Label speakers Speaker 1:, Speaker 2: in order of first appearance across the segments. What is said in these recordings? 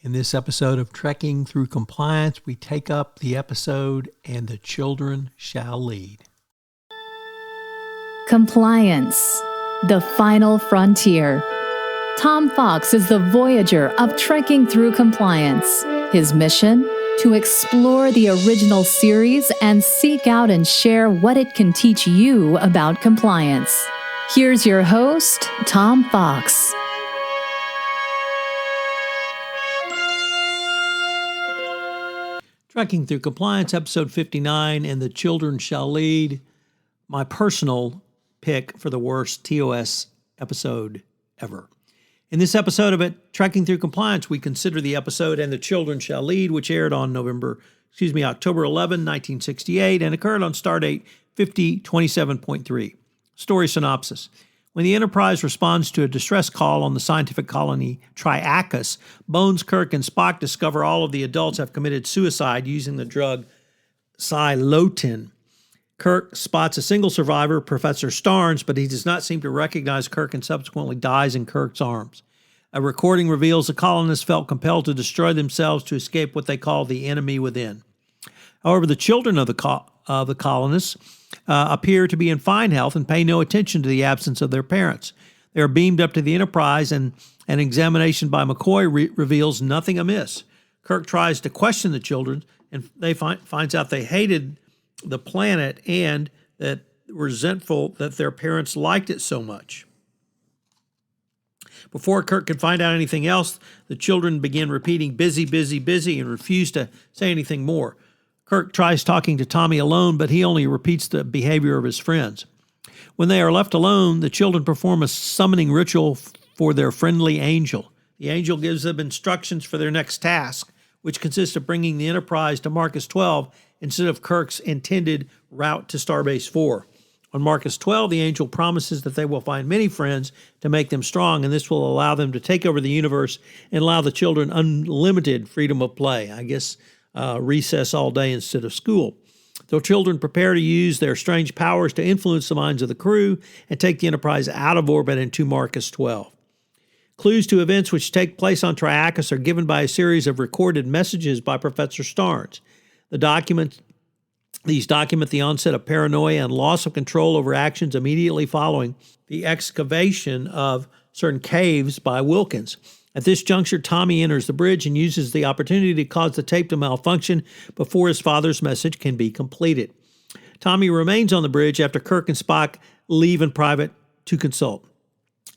Speaker 1: In this episode of Trekking Through Compliance, we take up the episode, And the Children Shall Lead.
Speaker 2: Compliance, the final frontier. Tom Fox is the voyager of Trekking Through Compliance. His mission? To explore the original series and seek out and share what it can teach you about compliance. Here's your host, Tom Fox.
Speaker 1: Trekking Through Compliance, episode 59, And the Children Shall Lead. My personal pick for the worst TOS episode ever. In this episode of Trekking Through Compliance, we consider the episode And the Children Shall Lead, which aired on October 11, 1968, and occurred on Stardate 5027.3. Story synopsis. When the Enterprise responds to a distress call on the scientific colony Triacas, Bones, Kirk, and Spock discover all of the adults have committed suicide using the drug psilotin. Kirk spots a single survivor, Professor Starnes, but he does not seem to recognize Kirk and subsequently dies in Kirk's arms. A recording reveals the colonists felt compelled to destroy themselves to escape what they call the enemy within. However, the children of the colonists appear to be in fine health and pay no attention to the absence of their parents. They are beamed up to the Enterprise, and an examination by McCoy reveals nothing amiss. Kirk tries to question the children, and they finds out they hated the planet and that resentful that their parents liked it so much. Before Kirk can find out anything else, the children begin repeating busy, busy, busy, and refuse to say anything more. Kirk tries talking to Tommy alone, but he only repeats the behavior of his friends. When they are left alone, the children perform a summoning ritual for their friendly angel. The angel gives them instructions for their next task, which consists of bringing the Enterprise to Marcus 12 instead of Kirk's intended route to Starbase 4. On Marcus 12, the angel promises that they will find many friends to make them strong, and this will allow them to take over the universe and allow the children unlimited freedom of play. I guess recess all day instead of school. The children prepare to use their strange powers to influence the minds of the crew and take the Enterprise out of orbit into Marcus 12. Clues to events which take place on Triacas are given by a series of recorded messages by Professor Starnes. These document the onset of paranoia and loss of control over actions immediately following the excavation of certain caves by Wilkins. At this juncture, Tommy enters the bridge and uses the opportunity to cause the tape to malfunction before his father's message can be completed. Tommy remains on the bridge after Kirk and Spock leave in private to consult.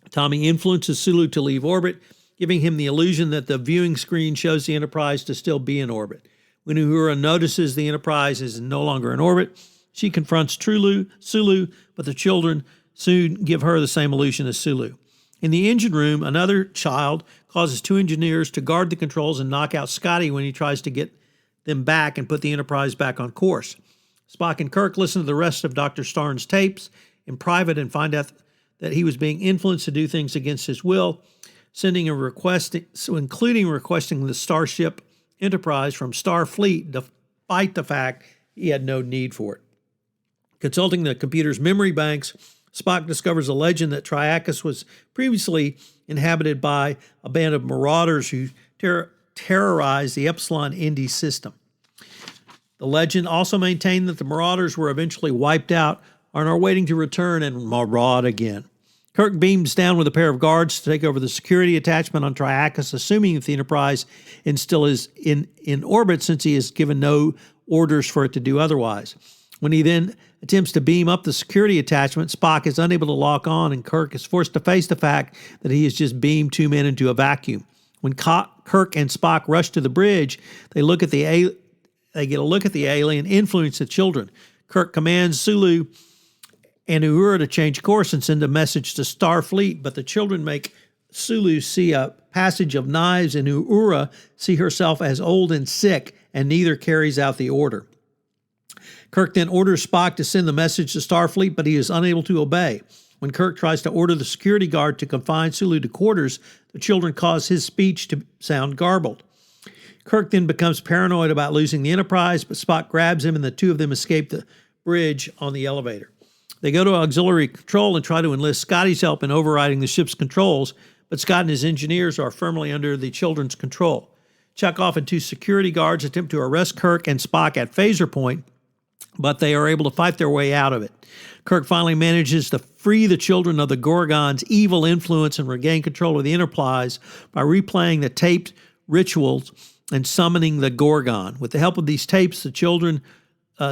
Speaker 1: Tommy influences Sulu to leave orbit, giving him the illusion that the viewing screen shows the Enterprise to still be in orbit. When Uhura notices the Enterprise is no longer in orbit, she confronts Sulu, but the children soon give her the same illusion as Sulu. In the engine room, another child causes two engineers to guard the controls and knock out Scotty when he tries to get them back and put the Enterprise back on course. Spock and Kirk listen to the rest of Dr. Starnes' tapes in private and find out that he was being influenced to do things against his will, including requesting the Starship Enterprise from Starfleet despite the fact he had no need for it. Consulting the computer's memory banks, Spock discovers a legend that Triacas was previously inhabited by a band of marauders who terrorized the Epsilon Indy system. The legend also maintained that the marauders were eventually wiped out and are waiting to return and maraud again. Kirk beams down with a pair of guards to take over the security attachment on Triacas, assuming that the Enterprise still is in orbit since he has given no orders for it to do otherwise. When he then attempts to beam up the security attachment, Spock is unable to lock on, and Kirk is forced to face the fact that he has just beamed two men into a vacuum. When Kirk and Spock rush to the bridge, they get a look at the alien influence the children. Kirk commands Sulu and Uhura to change course and send a message to Starfleet, but the children make Sulu see a passage of knives and Uhura see herself as old and sick, and neither carries out the order. Kirk then orders Spock to send the message to Starfleet, but he is unable to obey. When Kirk tries to order the security guard to confine Sulu to quarters, the children cause his speech to sound garbled. Kirk then becomes paranoid about losing the Enterprise, but Spock grabs him and the two of them escape the bridge on the elevator. They go to auxiliary control and try to enlist Scotty's help in overriding the ship's controls, but Scott and his engineers are firmly under the children's control. Chekhov and 2 security guards attempt to arrest Kirk and Spock at phaser point, but they are able to fight their way out of it. Kirk finally manages to free the children of the Gorgon's evil influence and regain control of the Enterprise by replaying the taped rituals and summoning the Gorgon. With the help of these tapes, the children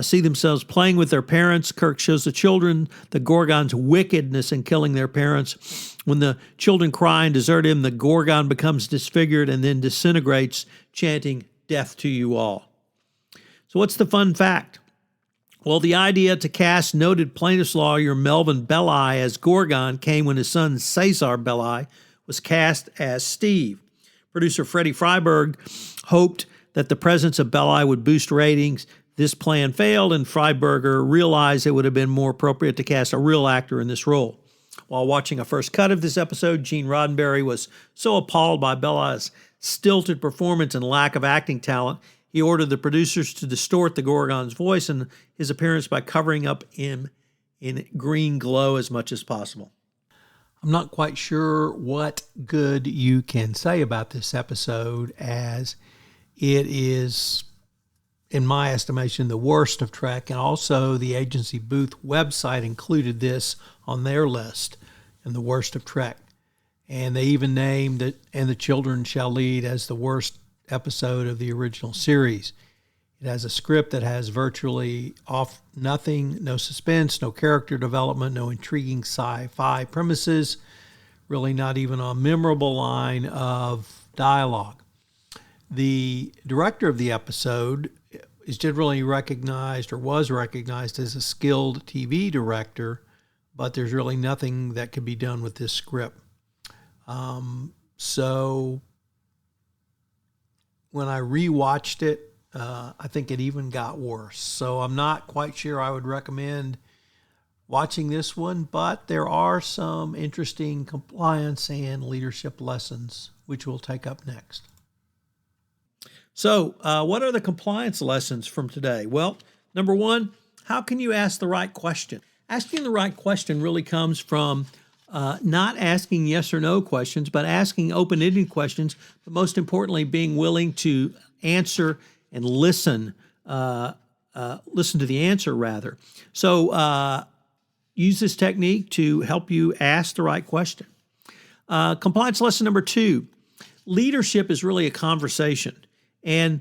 Speaker 1: see themselves playing with their parents. Kirk shows the children the Gorgon's wickedness in killing their parents. When the children cry and desert him, the Gorgon becomes disfigured and then disintegrates, chanting, "Death to you all." So what's the fun fact? Well, the idea to cast noted plaintiff's lawyer Melvin Belli as Gorgon came when his son Cesar Belli was cast as Steve. Producer Freddie Freiberg hoped that the presence of Belli would boost ratings. This plan failed, and Freiberger realized it would have been more appropriate to cast a real actor in this role. While watching a first cut of this episode, Gene Roddenberry was so appalled by Belli's stilted performance and lack of acting talent, he ordered the producers to distort the Gorgon's voice and his appearance by covering up him in green glow as much as possible. I'm not quite sure what good you can say about this episode, as it is, in my estimation, the worst of Trek, and also the Agency Booth website included this on their list, and the worst of Trek. And they even named it "And the Children Shall Lead" as the worst episode of the original series. It has a script that has virtually nothing, no suspense, no character development, no intriguing sci-fi premises, really not even a memorable line of dialogue. The director of the episode is generally recognized, or was recognized, as a skilled TV director, but there's really nothing that could be done with this script. So when I rewatched it, I think it even got worse. So I'm not quite sure I would recommend watching this one, but there are some interesting compliance and leadership lessons, which we'll take up next. So what are the compliance lessons from today? Well, number one, how can you ask the right question? Asking the right question really comes from not asking yes or no questions, but asking open-ended questions, but most importantly, being willing to answer and listen to the answer, rather. So use this technique to help you ask the right question. Compliance lesson number 2, leadership is really a conversation. And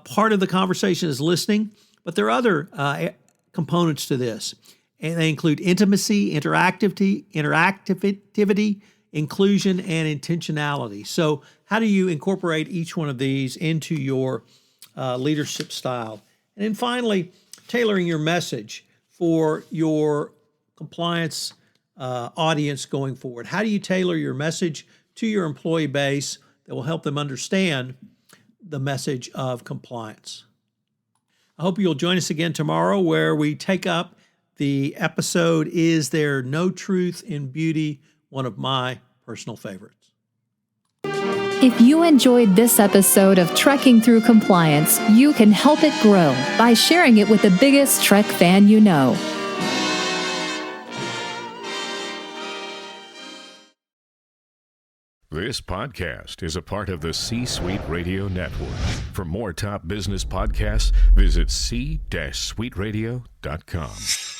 Speaker 1: part of the conversation is listening, but there are other components to this. And they include intimacy, interactivity, inclusion, and intentionality. So how do you incorporate each one of these into your leadership style? And then finally, tailoring your message for your compliance audience going forward. How do you tailor your message to your employee base that will help them understand the message of compliance? I hope you'll join us again tomorrow, where we take up the episode, Is There No Truth in Beauty? One of my personal favorites.
Speaker 2: If you enjoyed this episode of Trekking Through Compliance, you can help it grow by sharing it with the biggest Trek fan you know.
Speaker 3: This podcast is a part of the C-Suite Radio Network. For more top business podcasts, visit c-suiteradio.com.